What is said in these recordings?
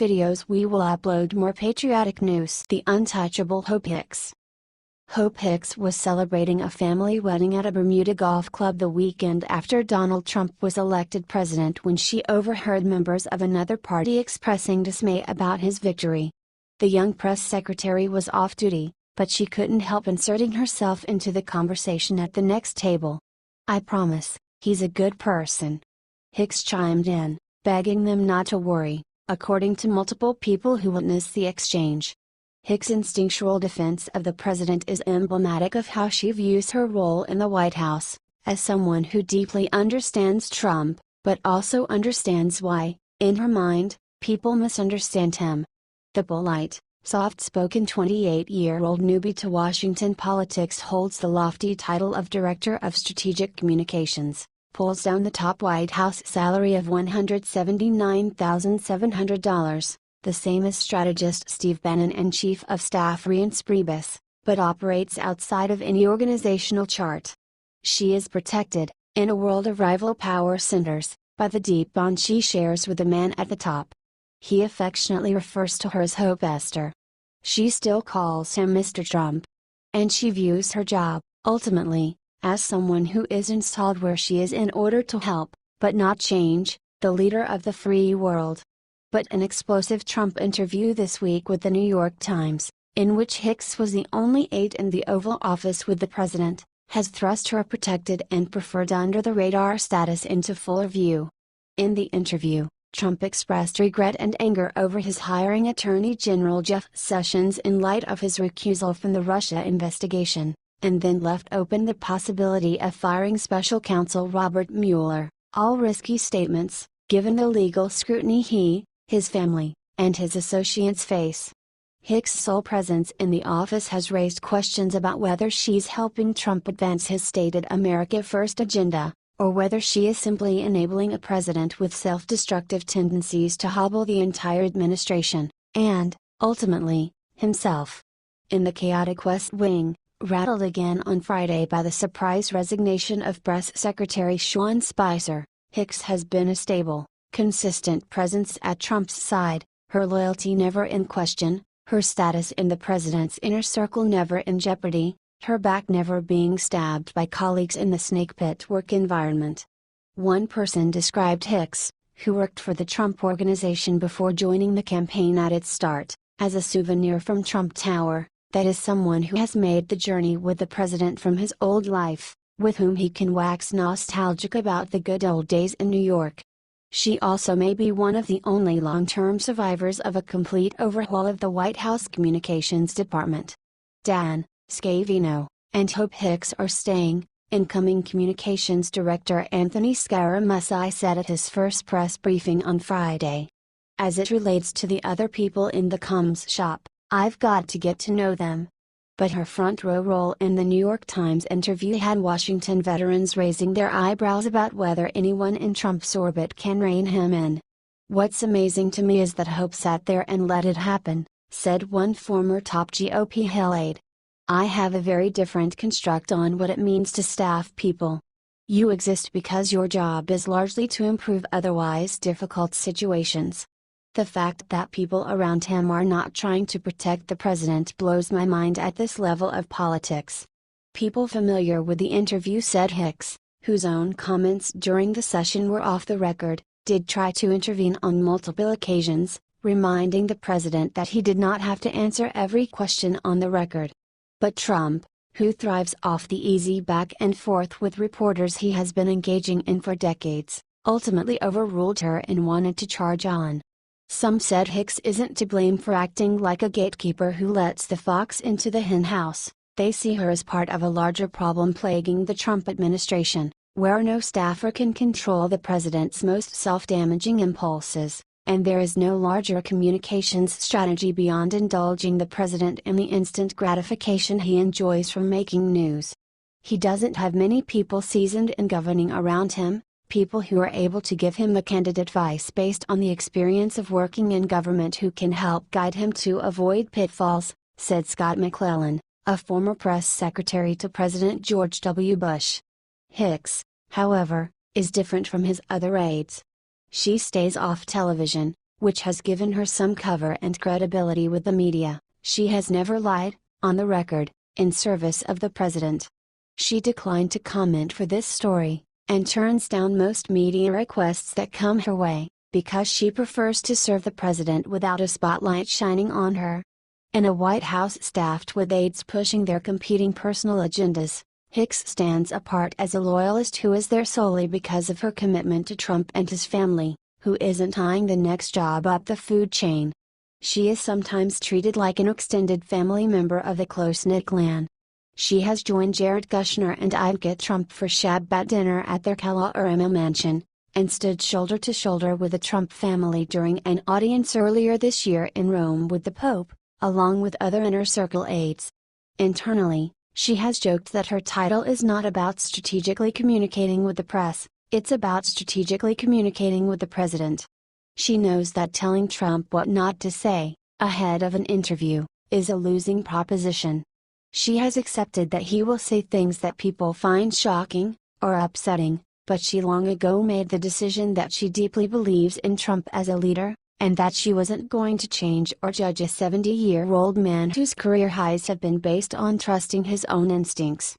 videos we will upload more patriotic news. The untouchable Hope Hicks. Hope Hicks was celebrating a family wedding at a Bermuda golf club the weekend after Donald Trump was elected president when she overheard members of another party expressing dismay about his victory. The young press secretary was off duty, but she couldn't help inserting herself into the conversation at the next table. "I promise, he's a good person," Hicks chimed in, begging them not to worry, according to multiple people who witnessed the exchange. Hicks' instinctual defense of the president is emblematic of how she views her role in the White House, as someone who deeply understands Trump, but also understands why, in her mind, people misunderstand him. The polite, soft-spoken 28-year-old newbie to Washington politics holds the lofty title of Director of Strategic Communications, pulls down the top White House salary of $179,700. The same as strategist Steve Bannon and Chief of Staff Reince Priebus, but operates outside of any organizational chart. She is protected, in a world of rival power centers, by the deep bond she shares with the man at the top. He affectionately refers to her as Hope Esther. She still calls him Mr. Trump. And she views her job, ultimately, as someone who is installed where she is in order to help, but not change, the leader of the free world. But an explosive Trump interview this week with the New York Times, in which Hicks was the only aide in the Oval Office with the president, has thrust her protected and preferred under-the-radar status into fuller view. In the interview, Trump expressed regret and anger over his hiring Attorney General Jeff Sessions in light of his recusal from the Russia investigation, and then left open the possibility of firing Special Counsel Robert Mueller, all risky statements, given the legal scrutiny he, his family, and his associates face. Hicks' sole presence in the office has raised questions about whether she's helping Trump advance his stated America First agenda, or whether she is simply enabling a president with self-destructive tendencies to hobble the entire administration, and, ultimately, himself. In the chaotic West Wing, rattled again on Friday by the surprise resignation of Press Secretary Sean Spicer, Hicks has been a stable, consistent presence at Trump's side, her loyalty never in question, her status in the president's inner circle never in jeopardy, her back never being stabbed by colleagues in the snake pit work environment. One person described Hicks, who worked for the Trump Organization before joining the campaign at its start, as a souvenir from Trump Tower, that is someone who has made the journey with the president from his old life, with whom he can wax nostalgic about the good old days in New York. She also may be one of the only long-term survivors of a complete overhaul of the White House Communications Department. Dan Scavino and Hope Hicks are staying, incoming Communications Director Anthony Scaramouche said at his first press briefing on Friday. "As it relates to the other people in the comms shop, I've got to get to know them." But her front row role in the New York Times interview had Washington veterans raising their eyebrows about whether anyone in Trump's orbit can rein him in. "What's amazing to me is that Hope sat there and let it happen," said one former top GOP Hill aide. "I have a very different construct on what it means to staff people. You exist because your job is largely to improve otherwise difficult situations. The fact that people around him are not trying to protect the president blows my mind at this level of politics." People familiar with the interview said Hicks, whose own comments during the session were off the record, did try to intervene on multiple occasions, reminding the president that he did not have to answer every question on the record. But Trump, who thrives off the easy back and forth with reporters he has been engaging in for decades, ultimately overruled her and wanted to charge on. Some said Hicks isn't to blame for acting like a gatekeeper who lets the fox into the henhouse. They see her as part of a larger problem plaguing the Trump administration, where no staffer can control the president's most self-damaging impulses, and there is no larger communications strategy beyond indulging the president in the instant gratification he enjoys from making news. He doesn't have many people seasoned in governing around him, people who are able to give him the candid advice based on the experience of working in government who can help guide him to avoid pitfalls, said Scott McClellan, a former press secretary to President George W. Bush. Hicks, however, is different from his other aides. She stays off television, which has given her some cover and credibility with the media. She has never lied, on the record, in service of the president. She declined to comment for this story, and turns down most media requests that come her way, because she prefers to serve the president without a spotlight shining on her. In a White House staffed with aides pushing their competing personal agendas, Hicks stands apart as a loyalist who is there solely because of her commitment to Trump and his family, who isn't eyeing the next job up the food chain. She is sometimes treated like an extended family member of the close-knit clan. She has joined Jared Kushner and Ivanka Trump for Shabbat dinner at their Kalorama mansion, and stood shoulder to shoulder with the Trump family during an audience earlier this year in Rome with the Pope, along with other inner circle aides. Internally, she has joked that her title is not about strategically communicating with the press, it's about strategically communicating with the president. She knows that telling Trump what not to say, ahead of an interview, is a losing proposition. She has accepted that he will say things that people find shocking, or upsetting, but she long ago made the decision that she deeply believes in Trump as a leader, and that she wasn't going to change or judge a 70-year-old man whose career highs have been based on trusting his own instincts.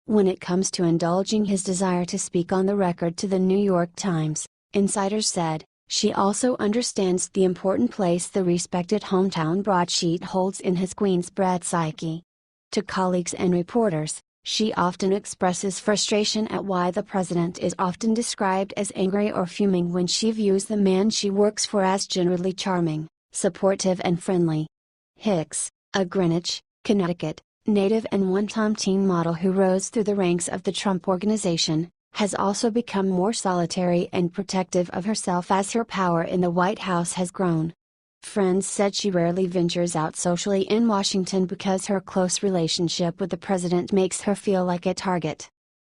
When it comes to indulging his desire to speak on the record to the New York Times, insiders said, she also understands the important place the respected hometown broadsheet holds in his Queensbred psyche. To colleagues and reporters, she often expresses frustration at why the president is often described as angry or fuming when she views the man she works for as generally charming, supportive and friendly. Hicks, a Greenwich, Connecticut, native and one-time teen model who rose through the ranks of the Trump Organization, has also become more solitary and protective of herself as her power in the White House has grown. Friends said she rarely ventures out socially in Washington because her close relationship with the president makes her feel like a target.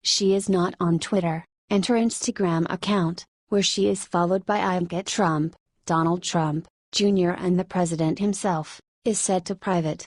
She is not on Twitter, and her Instagram account, where she is followed by Ivanka Trump, Donald Trump, Jr. and the president himself, is set to private.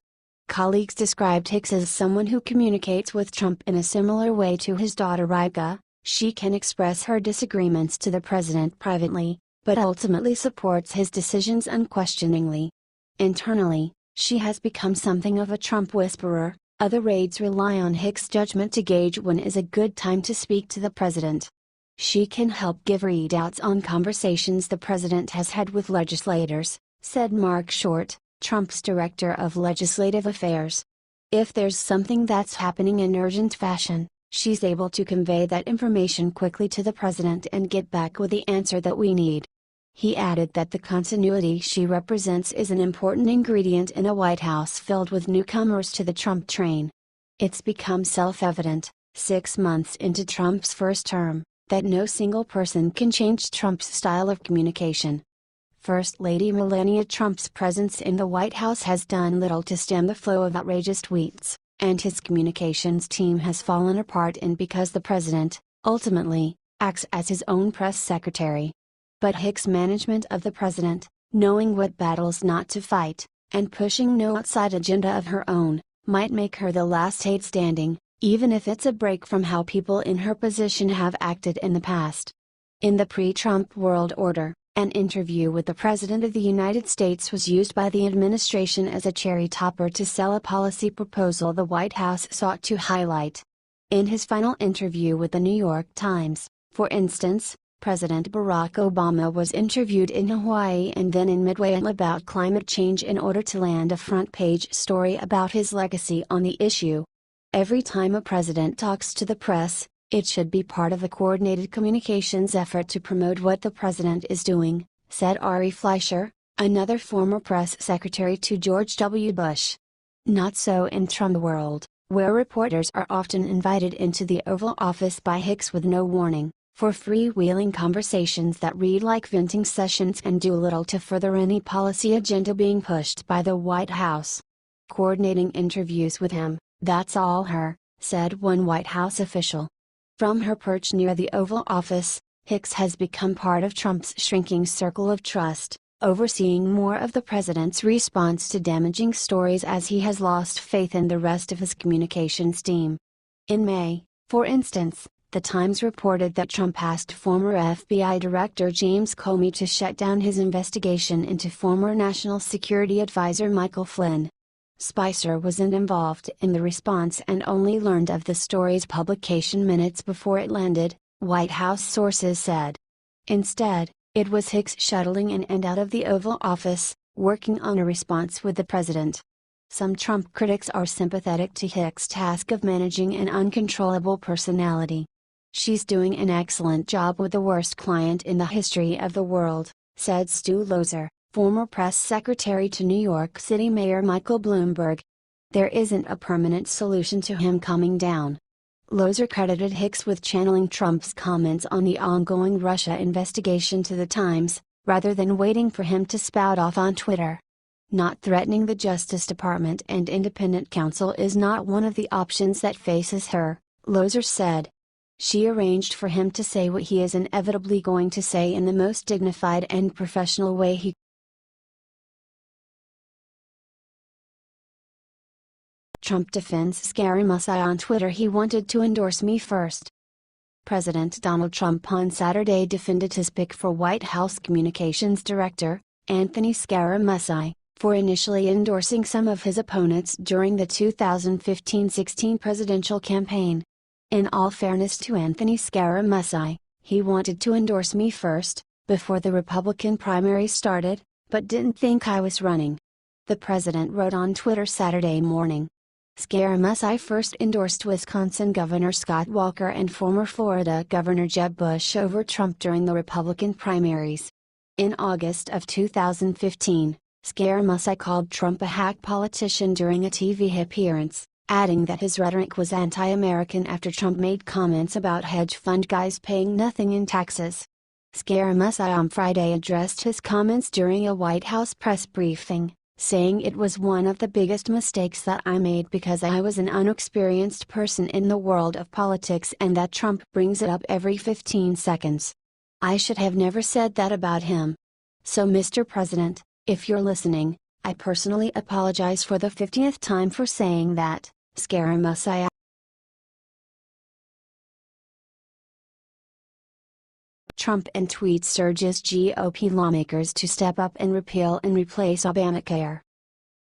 Colleagues described Hicks as someone who communicates with Trump in a similar way to his daughter Ivanka. She can express her disagreements to the president privately, but ultimately supports his decisions unquestioningly. Internally, she has become something of a Trump whisperer. Other aides rely on Hicks' judgment to gauge when is a good time to speak to the president. She can help give readouts on conversations the president has had with legislators, said Mark Short, Trump's Director of Legislative Affairs. If there's something that's happening in urgent fashion, she's able to convey that information quickly to the president and get back with the answer that we need. He added that the continuity she represents is an important ingredient in a White House filled with newcomers to the Trump train. It's become self-evident, 6 months into Trump's first term, that no single person can change Trump's style of communication. First Lady Melania Trump's presence in the White House has done little to stem the flow of outrageous tweets, and his communications team has fallen apart because the president, ultimately, acts as his own press secretary. But Hicks' management of the president, knowing what battles not to fight, and pushing no outside agenda of her own, might make her the last aide standing, even if it's a break from how people in her position have acted in the past. In the pre-Trump world order, an interview with the President of the United States was used by the administration as a cherry topper to sell a policy proposal the White House sought to highlight. In his final interview with the New York Times, for instance, President Barack Obama was interviewed in Hawaii and then in Midway about climate change in order to land a front-page story about his legacy on the issue. Every time a president talks to the press, it should be part of a coordinated communications effort to promote what the president is doing, said Ari Fleischer, another former press secretary to George W. Bush. Not so in Trump world, where reporters are often invited into the Oval Office by Hicks with no warning, for freewheeling conversations that read like venting sessions and do little to further any policy agenda being pushed by the White House. Coordinating interviews with him, that's all her, said one White House official. From her perch near the Oval Office, Hicks has become part of Trump's shrinking circle of trust, overseeing more of the president's response to damaging stories as he has lost faith in the rest of his communications team. In May, for instance, The Times reported that Trump asked former FBI Director James Comey to shut down his investigation into former National Security Advisor Michael Flynn. Spicer wasn't involved in the response and only learned of the story's publication minutes before it landed, White House sources said. Instead, it was Hicks shuttling in and out of the Oval Office, working on a response with the president. Some Trump critics are sympathetic to Hicks' task of managing an uncontrollable personality. "She's doing an excellent job with the worst client in the history of the world," said Stu Loeser, former press secretary to New York City Mayor Michael Bloomberg. "There isn't a permanent solution to him coming down." Loeser credited Hicks with channeling Trump's comments on the ongoing Russia investigation to the Times, rather than waiting for him to spout off on Twitter. "Not threatening the Justice Department and independent counsel is not one of the options that faces her," Loeser said. "She arranged for him to say what he is inevitably going to say in the most dignified and professional way he." Trump defends Scaramouche on Twitter. "He wanted to endorse me first." President Donald Trump on Saturday defended his pick for White House Communications Director, Anthony Scaramouche, for initially endorsing some of his opponents during the 2015-16 presidential campaign. "In all fairness to Anthony Scaramouche, he wanted to endorse me first, before the Republican primary started, but didn't think I was running," the president wrote on Twitter Saturday morning. Scaramouche first endorsed Wisconsin Governor Scott Walker and former Florida Governor Jeb Bush over Trump during the Republican primaries. In August of 2015, Scaramouche called Trump a hack politician during a TV appearance, adding that his rhetoric was anti-American after Trump made comments about hedge fund guys paying nothing in taxes. Scaramouche on Friday addressed his comments during a White House press briefing, saying it was one of the biggest mistakes that I made because I was an unexperienced person in the world of politics and that Trump brings it up every 15 seconds. I should have never said that about him. So Mr. President, if you're listening, I personally apologize for the 50th time for saying that, Scaramouche. Trump and tweets urges GOP lawmakers to step up and repeal and replace Obamacare.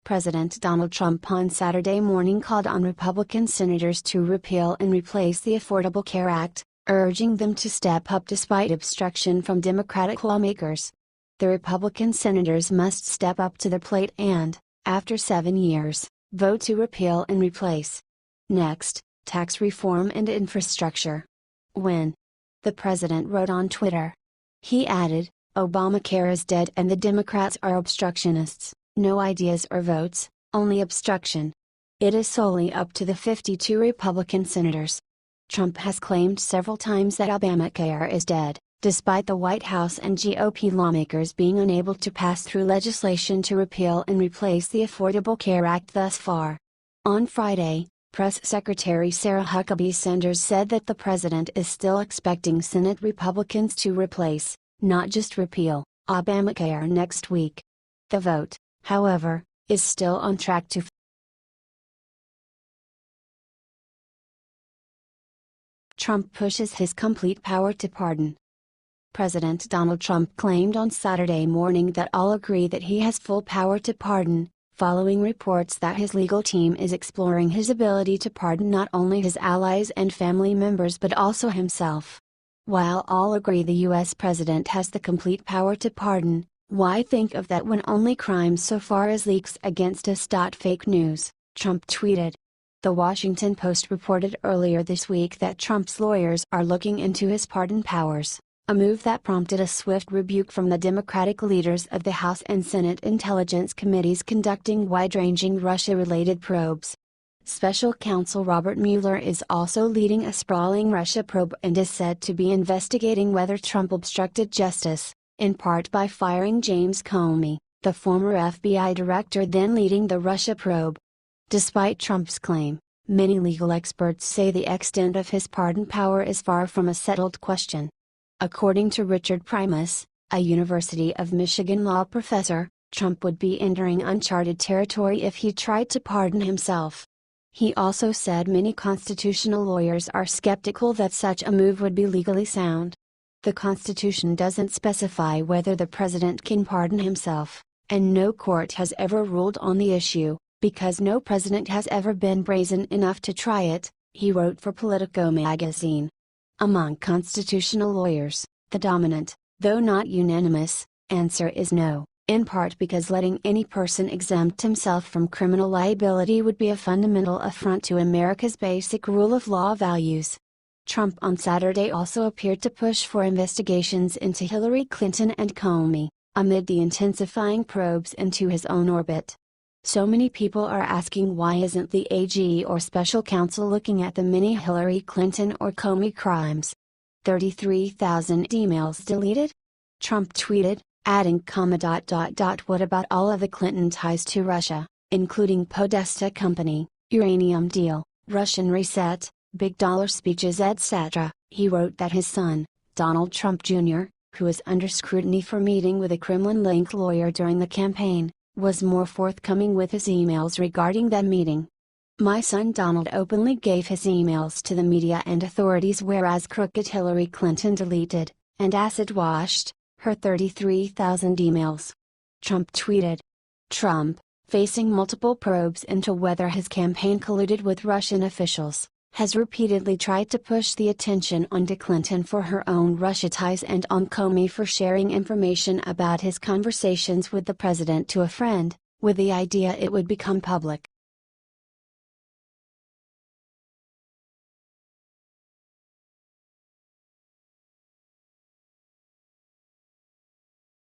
President Donald Trump on Saturday morning called on Republican senators to repeal and replace the Affordable Care Act, urging them to step up despite obstruction from Democratic lawmakers. The Republican senators must step up to the plate and, after 7 years, vote to repeal and replace. Next, tax reform and infrastructure. When? The president wrote on Twitter. He added, "Obamacare is dead and the Democrats are obstructionists, no ideas or votes, only obstruction. It is solely up to the 52 Republican senators." Trump has claimed several times that Obamacare is dead, despite the White House and GOP lawmakers being unable to pass through legislation to repeal and replace the Affordable Care Act thus far. On Friday, Press Secretary Sarah Huckabee Sanders said that the president is still expecting Senate Republicans to replace, not just repeal, Obamacare next week. The vote, however, is still on track to Trump pushes his complete power to pardon. President Donald Trump claimed on Saturday morning that all agree that he has full power to pardon, following reports that his legal team is exploring his ability to pardon not only his allies and family members but also himself. While all agree the U.S. president has the complete power to pardon, why think of that when only crime so far is leaks against us? Fake news, Trump tweeted. The Washington Post reported earlier this week that Trump's lawyers are looking into his pardon powers, a move that prompted a swift rebuke from the Democratic leaders of the House and Senate Intelligence Committees conducting wide-ranging Russia-related probes. Special Counsel Robert Mueller is also leading a sprawling Russia probe and is said to be investigating whether Trump obstructed justice, in part by firing James Comey, the former FBI director then leading the Russia probe. Despite Trump's claim, many legal experts say the extent of his pardon power is far from a settled question. According to Richard Primus, a University of Michigan law professor, Trump would be entering uncharted territory if he tried to pardon himself. He also said many constitutional lawyers are skeptical that such a move would be legally sound. The Constitution doesn't specify whether the president can pardon himself, and no court has ever ruled on the issue, because no president has ever been brazen enough to try it, he wrote for Politico magazine. Among constitutional lawyers, the dominant, though not unanimous, answer is no, in part because letting any person exempt himself from criminal liability would be a fundamental affront to America's basic rule of law values. Trump on Saturday also appeared to push for investigations into Hillary Clinton and Comey, amid the intensifying probes into his own orbit. So many people are asking, why isn't the AG or special counsel looking at the many Hillary Clinton or Comey crimes? 33,000 emails deleted? Trump tweeted, adding what about all of the Clinton ties to Russia, including Podesta Company, uranium deal, Russian reset, big dollar speeches etc. He wrote that his son, Donald Trump Jr., who is under scrutiny for meeting with a Kremlin-linked lawyer during the campaign, was more forthcoming with his emails regarding that meeting. My son Donald openly gave his emails to the media and authorities, whereas crooked Hillary Clinton deleted, and acid-washed, her 33,000 emails. Trump tweeted. Trump, facing multiple probes into whether his campaign colluded with Russian officials, has repeatedly tried to push the attention onto Clinton for her own Russia ties and on Comey for sharing information about his conversations with the president to a friend, with the idea it would become public.